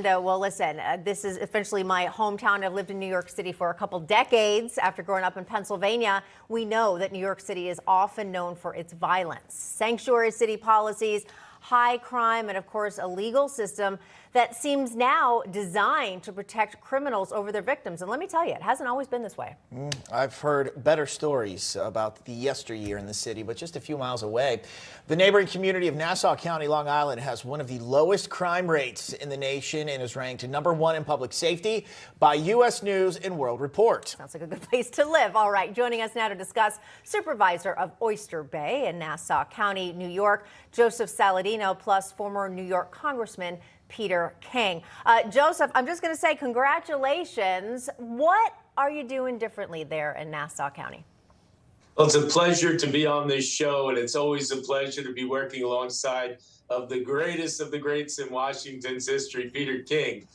Well, listen, this is essentially my hometown. I've lived in New York City for a couple decades. After growing up in Pennsylvania, we know that New York City is often known for its violence, sanctuary city policies, high crime, and of course, a legal system that seems now designed to protect criminals over their victims. And let me tell you, it hasn't always been this way. I've heard better stories about the yesteryear in the city, but just a few miles away, the neighboring community of Nassau County, Long Island, has one of the lowest crime rates in the nation and is ranked #1 in public safety by U.S. News and World Report. Sounds like a good place to live. All right, joining us now to discuss, Supervisor of Oyster Bay in Nassau County, New York, Joseph Saladino, plus former New York Congressman Peter King. Joseph, I'm just going to say congratulations. What are you doing differently there in Nassau County? Well, it's a pleasure to be on this show, and it's always a pleasure to be working alongside of the greatest of the greats in Washington's history, Peter King.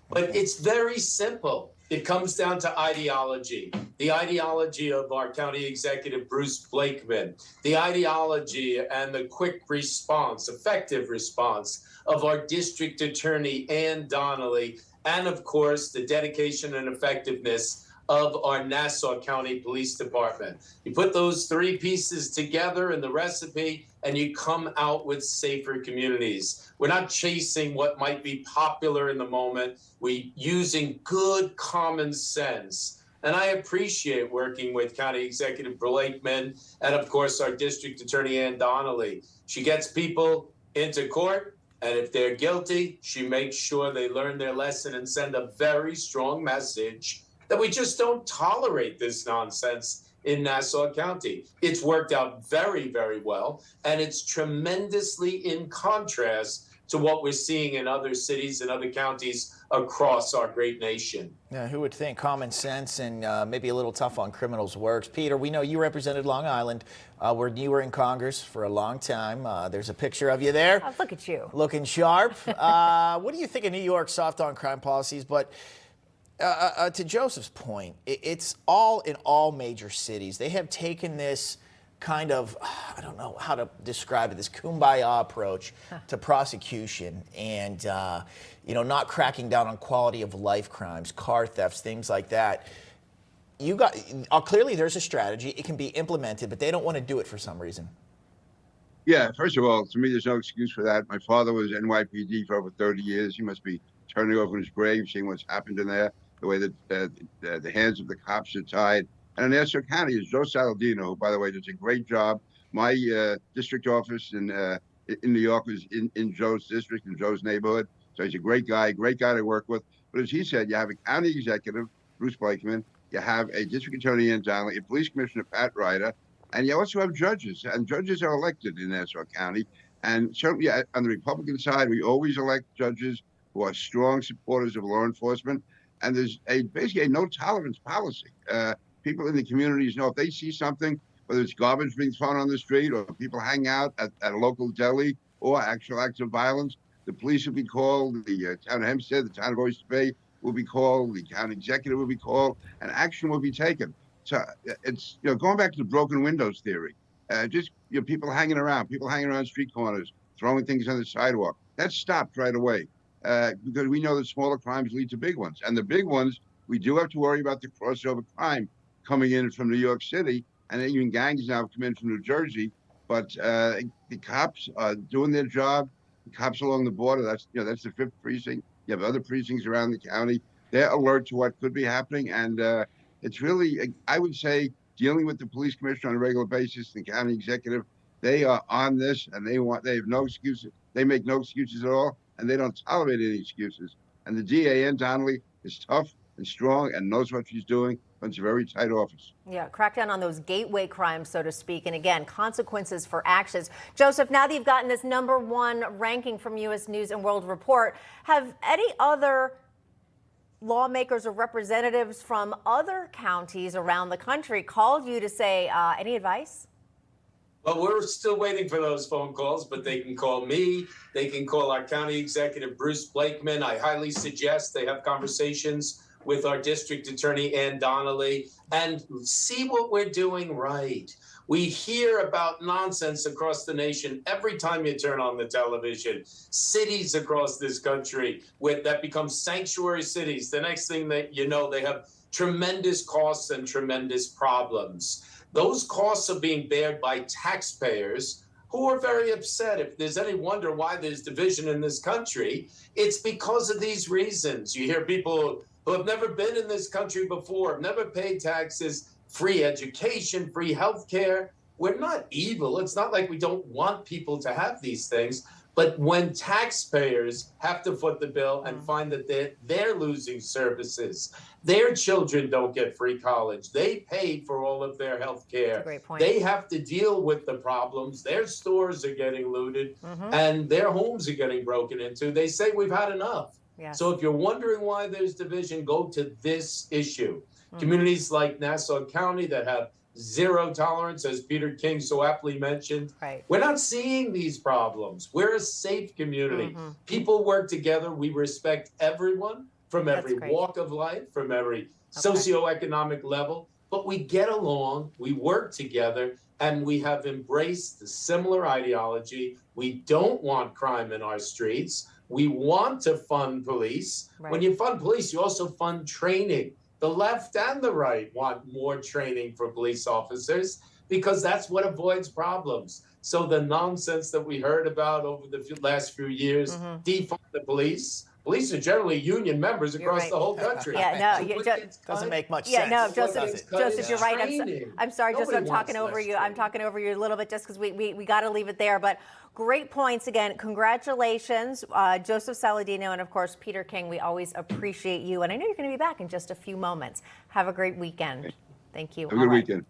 But it's very simple. It comes down to ideology. The ideology of our county executive, Bruce Blakeman. The ideology and the quick response, effective response of our district attorney, Ann Donnelly. And of course, the dedication and effectiveness of our Nassau County Police Department. You put those three pieces together in the recipe and you come out with safer communities. We're not chasing what might be popular in the moment. We're using good common sense. And I appreciate working with County Executive Blakeman and of course our District Attorney Ann Donnelly. She gets people into court, and if they're guilty, she makes sure they learn their lesson and send a very strong message that we just don't tolerate this nonsense in Nassau County. It's worked out very, very well, and it's tremendously in contrast to what we're seeing in other cities and other counties across our great nation. Yeah, who would think common sense and maybe a little tough on criminals works? Peter, we know you represented Long Island when you were in Congress for a long time. There's a picture of you there. Oh, look at you. Looking sharp. What do you think of New York's soft on crime policies? But to Joseph's point, it's all in all major cities. They have taken this kind of, I don't know how to describe it, this kumbaya approach to prosecution and, not cracking down on quality of life crimes, car thefts, things like that. Clearly there's a strategy. It can be implemented, but they don't want to do it for some reason. Yeah, first of all, to me, there's no excuse for that. My father was NYPD for over 30 years. He must be turning over in his grave, seeing what's happened in there, the way that the hands of the cops are tied. And in Nassau County is Joe Saladino, who, by the way, does a great job. My district office in New York is in Joe's district, in Joe's neighborhood. So he's a great guy to work with. But as he said, you have a county executive, Bruce Blakeman, you have a district attorney in Donnelly, a police commissioner, Pat Ryder, and you also have judges. And judges are elected in Nassau County. And certainly on the Republican side, we always elect judges who are strong supporters of law enforcement. And there's basically a no tolerance policy. People in the communities know if they see something, whether it's garbage being thrown on the street or people hang out at a local deli or actual acts of violence, the police will be called, the town of Hempstead, the town of Oyster Bay will be called, the county executive will be called, and action will be taken. So it's, going back to the broken windows theory, people hanging around street corners, throwing things on the sidewalk. That's stopped right away because we know that smaller crimes lead to big ones. And the big ones, we do have to worry about the crossover crime coming in from New York City, and even gangs now come in from New Jersey. But the cops are doing their job. The cops along the border, that's the 5th precinct. You have other precincts around the county. They're alert to what could be happening. And it's really, I would say, dealing with the police commissioner on a regular basis, the county executive, they are on this and they have no excuses. They make no excuses at all, and they don't tolerate any excuses. And the DA, Ann Donnelly, is tough and strong and knows what she's doing. It's a very tight office. Yeah, crack down on those gateway crimes, so to speak. And again, consequences for actions. Joseph, now that you've gotten this #1 ranking from U.S. News and World Report, have any other lawmakers or representatives from other counties around the country called you to say any advice? Well, we're still waiting for those phone calls, but they can call me. They can call our county executive, Bruce Blakeman. I highly suggest they have conversations with our district attorney, Ann Donnelly, and see what we're doing right. We hear about nonsense across the nation every time you turn on the television. Cities across this country that become sanctuary cities. The next thing that you know, they have tremendous costs and tremendous problems. Those costs are being bared by taxpayers who are very upset. If there's any wonder why there's division in this country, it's because of these reasons. You hear people who have never been in this country before, have never paid taxes, free education, free health care. We're not evil. It's not like we don't want people to have these things. But when taxpayers have to foot the bill and find that they're losing services, their children don't get free college, they pay for all of their health care. Great point. They have to deal with the problems. Their stores are getting looted and their homes are getting broken into. They say we've had enough. Yes. So if you're wondering why there's division, go to this issue. Communities like Nassau County that have zero tolerance, as Peter King so aptly mentioned. Right. We're not seeing these problems. We're a safe community. People work together. We respect everyone from every walk of life, from every socioeconomic level, but we get along, we work together, and we have embraced the similar ideology. We don't want crime in our streets. We want to fund police. When you fund police, you also fund training. The left and the right want more training for police officers because that's what avoids problems. So the nonsense that we heard about over the last few years, defund the police. Police are generally union members across the whole country. Doesn't make much sense. No, Joseph, you're right. I'm sorry, Joseph, I'm talking over you. I'm training. talking over you a little bit just because we got to leave it there. But great points again. Congratulations, Joseph Saladino, and of course, Peter King. We always appreciate you. And I know you're going to be back in just a few moments. Have a great weekend. Thank you. Have a good weekend.